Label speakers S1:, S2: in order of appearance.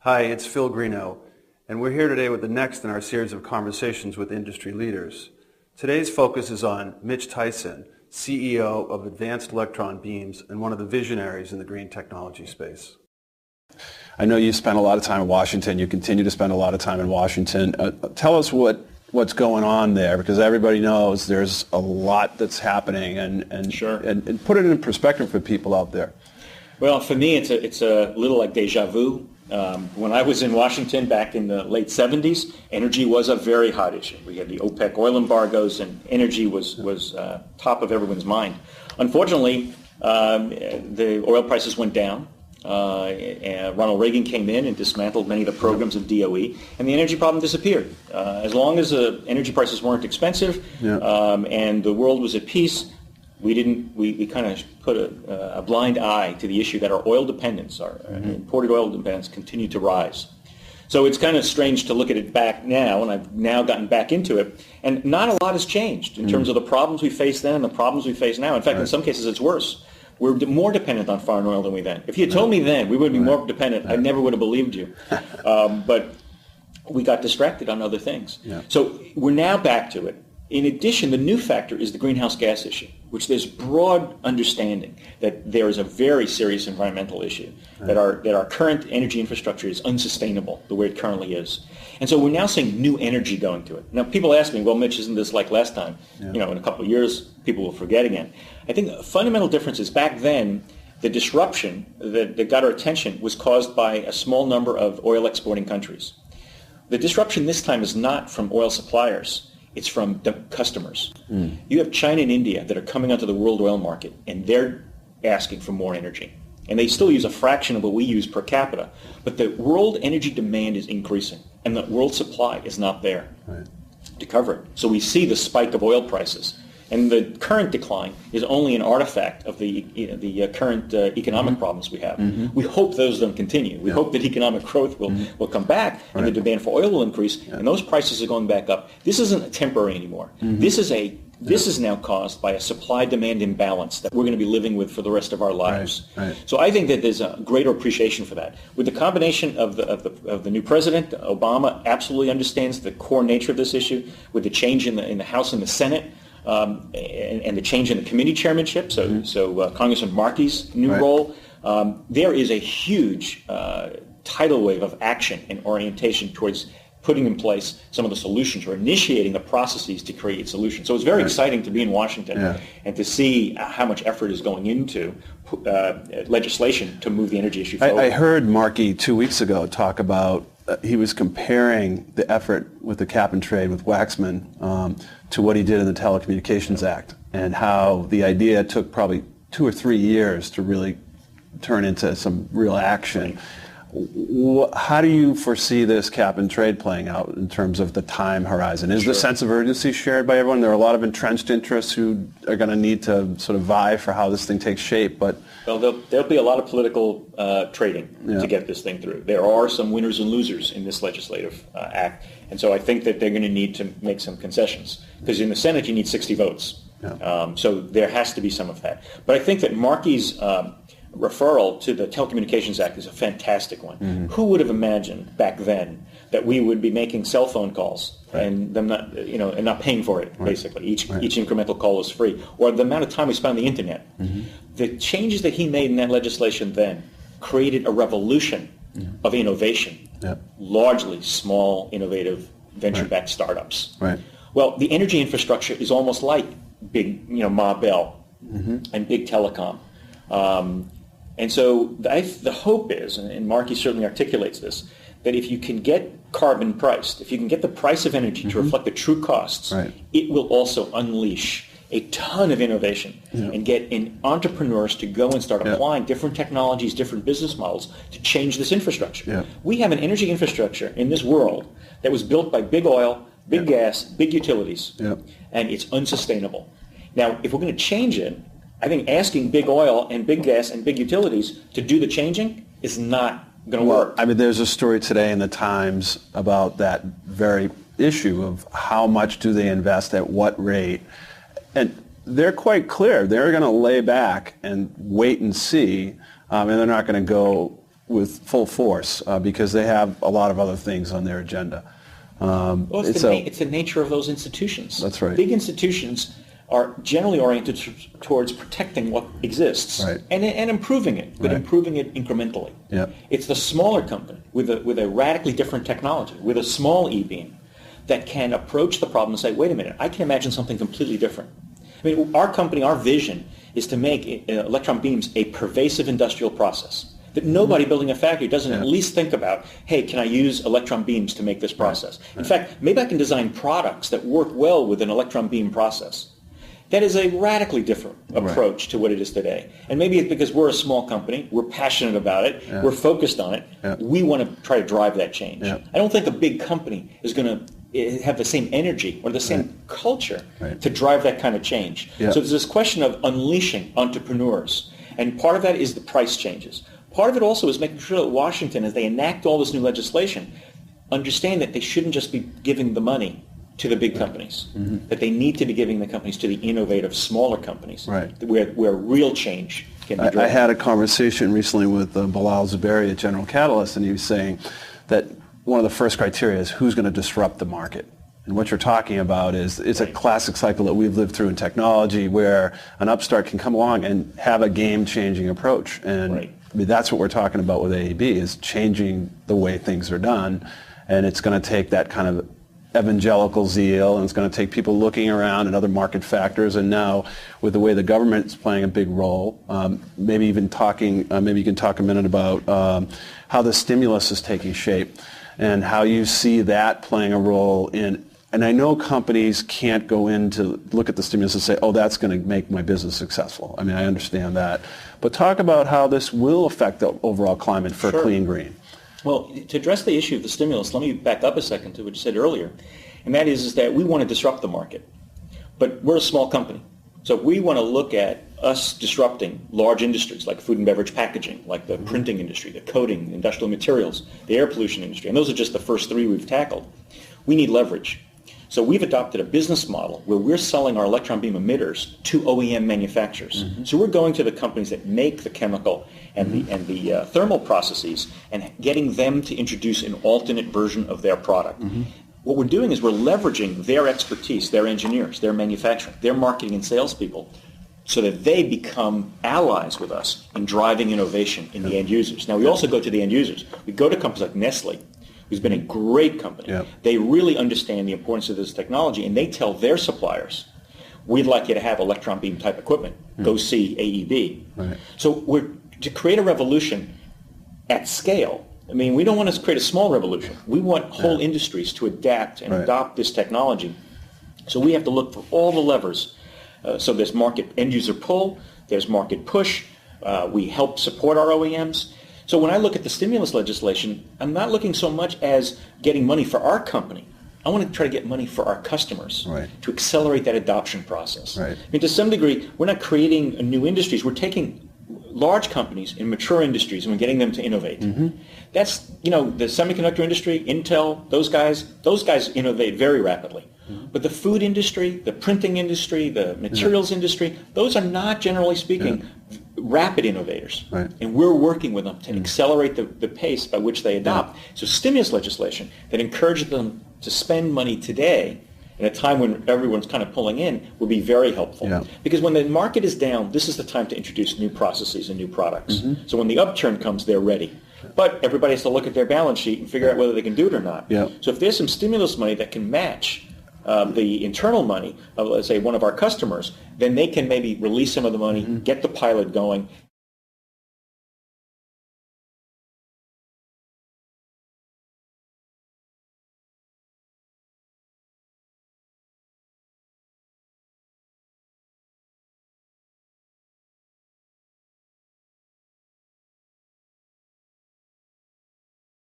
S1: Hi, it's Phil Greenough, and we're here today with the next in our series of conversations with industry leaders. Today's focus is on Mitch Tyson, CEO of Advanced Electron Beams and one of the visionaries in the green technology space.
S2: I know you spent a lot of time in Washington. You continue to spend a lot of time in Washington. Tell us what's going on there, because everybody knows there's a lot that's happening, and
S3: Sure.
S2: and put it in perspective for people out there.
S3: Well, for me, it's a little like deja vu. When I was in Washington back in the late 70s, energy was a very hot issue. We had the OPEC oil embargoes, and energy was top of everyone's mind. Unfortunately, the oil prices went down. And Ronald Reagan came in and dismantled many of the programs of DOE, and the energy problem disappeared. As long as energy prices weren't expensive and the world was at peace, we kind of put a blind eye to the issue that our oil dependence, our imported oil dependence, continued to rise. So it's kind of strange to look at it back now, and I've now gotten back into it, and not a lot has changed in terms of the problems we faced then and the problems we face now. In fact, in some cases, it's worse. We're more dependent on foreign oil than we then. If you had told me then we would be more dependent, I never would have believed you. But we got distracted on other things. So we're now back to it. In addition, the new factor is the greenhouse gas issue, which there's broad understanding that there is a very serious environmental issue, that our current energy infrastructure is unsustainable the way it currently is. And so we're now seeing new energy going to it. Now, people ask me, well, Mitch, isn't this like last time? In a couple of years, people will forget again. I think a fundamental difference is back then, the disruption that got our attention was caused by a small number of oil exporting countries. The disruption this time is not from oil suppliers. It's from the customers. You have China and India that are coming onto the world oil market, and they're asking for more energy. And they still use a fraction of what we use per capita. But the world energy demand is increasing, and the world supply is not there to cover it. So we see the spike of oil prices. And the current decline is only an artifact of the current economic problems we have. We hope those don't continue. We hope that economic growth will come back, and the demand for oil will increase, and those prices are going back up. This isn't temporary anymore. This is now caused by a supply-demand imbalance that we're going to be living with for the rest of our lives. So I think that there's a greater appreciation for that. With the combination of the new president, Obama absolutely understands the core nature of this issue. With the change in the House and the Senate, and the change in the committee chairmanship, so Congressman Markey's new role, there is a huge tidal wave of action and orientation towards putting in place some of the solutions or initiating the processes to create solutions. So it's very exciting to be in Washington and to see how much effort is going into legislation to move the energy issue forward.
S2: I heard Markey 2 weeks ago talk about he was comparing the effort with the cap and trade with Waxman to what he did in the Telecommunications Act, and how the idea took probably 2 or 3 years to really turn into some real action. How do you foresee this cap and trade playing out in terms of the time horizon? Is the sense of urgency shared by everyone? There are a lot of entrenched interests who are going to need to sort of vie for how this thing takes shape. But
S3: well, there'll be a lot of political trading to get this thing through. There are some winners and losers in this legislative act, and so I think that they're going to need to make some concessions, because in the Senate you need 60 votes. So there has to be some of that. But I think that Markey's referral to the Telecommunications Act is a fantastic one. Who would have imagined back then that we would be making cell phone calls and them not, and not paying for it, basically. Each incremental call is free, or the amount of time we spend on the internet. The changes that he made in that legislation then created a revolution of innovation, largely small, innovative, venture-backed startups. Well, the energy infrastructure is almost like big, Ma Bell and big telecom. And so the hope is, and Markey certainly articulates this, that if you can get carbon priced, if you can get the price of energy to reflect the true costs, it will also unleash a ton of innovation and get entrepreneurs to go and start applying different technologies, different business models to change this infrastructure. We have an energy infrastructure in this world that was built by big oil, big gas, big utilities, and it's unsustainable. Now, if we're going to change it, I think asking big oil and big gas and big utilities to do the changing is not going to work.
S2: I mean, there's a story today in the Times about that very issue of how much do they invest at what rate. And they're quite clear. They're going to lay back and wait and see, and they're not going to go with full force because they have a lot of other things on their agenda.
S3: Well, it's the nature of those institutions.
S2: That's right.
S3: Big institutions are generally oriented towards protecting what exists and improving it, but improving it incrementally.
S2: Yeah.
S3: It's the smaller company with a radically different technology, with a small e-beam, that can approach the problem and say, wait a minute, I can imagine something completely different. I mean, our company, our vision is to make electron beams a pervasive industrial process. That nobody building a factory doesn't at least think about, hey, can I use electron beams to make this process? In fact, maybe I can design products that work well with an electron beam process. That is a radically different approach to what it is today. And maybe it's because we're a small company, we're passionate about it, we're focused on it, we want to try to drive that change. I don't think a big company is going to have the same energy or the same culture to drive that kind of change. So there's this question of unleashing entrepreneurs. And part of that is the price changes. Part of it also is making sure that Washington, as they enact all this new legislation, understand that they shouldn't just be giving the money to the big companies, that they need to be giving the companies to the innovative, smaller companies, where real change can be driven.
S2: I had a conversation recently with Bilal Zuberi at General Catalyst, and he was saying that one of the first criteria is who's going to disrupt the market. And what you're talking about is it's a classic cycle that we've lived through in technology where an upstart can come along and have a game-changing approach. And I mean, that's what we're talking about with AEB, is changing the way things are done. And it's going to take that kind of evangelical zeal, and it's going to take people looking around at other market factors. And now, with the way the government is playing a big role, maybe even talking, maybe you can talk a minute about how the stimulus is taking shape and how you see that playing a role in. And I know companies can't go in to look at the stimulus and say, oh, that's going to make my business successful. I mean, I understand that. But talk about how this will affect the overall climate for clean green.
S3: Well, to address the issue of the stimulus, let me back up a second to what you said earlier. And that is that we want to disrupt the market. But we're a small company. So we want to look at us disrupting large industries like food and beverage packaging, like the printing industry, the coating, industrial materials, the air pollution industry. And those are just the first three we've tackled. We need leverage. So we've adopted a business model where we're selling our electron beam emitters to OEM manufacturers. So we're going to the companies that make the chemical and the thermal processes and getting them to introduce an alternate version of their product. What we're doing is we're leveraging their expertise, their engineers, their manufacturing, their marketing and salespeople, so that they become allies with us in driving innovation in the end users. Now, we also go to the end users. We go to companies like Nestle, who's been a great company. They really understand the importance of this technology, and they tell their suppliers, we'd like you to have electron beam type equipment. Go see AEB. So to create a revolution at scale, I mean, we don't want to create a small revolution. We want whole industries to adapt and adopt this technology. So we have to look for all the levers. So there's market end user pull, there's market push, we help support our OEMs. So when I look at the stimulus legislation, I'm not looking so much as getting money for our company. I want to try to get money for our customers to accelerate that adoption process. I mean, to some degree, we're not creating new industries. We're taking large companies in mature industries and we're getting them to innovate. That's, the semiconductor industry, Intel, those guys innovate very rapidly. But the food industry, the printing industry, the materials industry, those are not, generally speaking, rapid innovators. And we're working with them to accelerate the pace by which they adopt. So stimulus legislation that encourages them to spend money today in a time when everyone's kind of pulling in will be very helpful. Because when the market is down, this is the time to introduce new processes and new products. So when the upturn comes, they're ready. But everybody has to look at their balance sheet and figure out whether they can do it or not. So if there's some stimulus money that can match the internal money of, let's say, one of our customers, then they can maybe release some of the money, get the pilot going,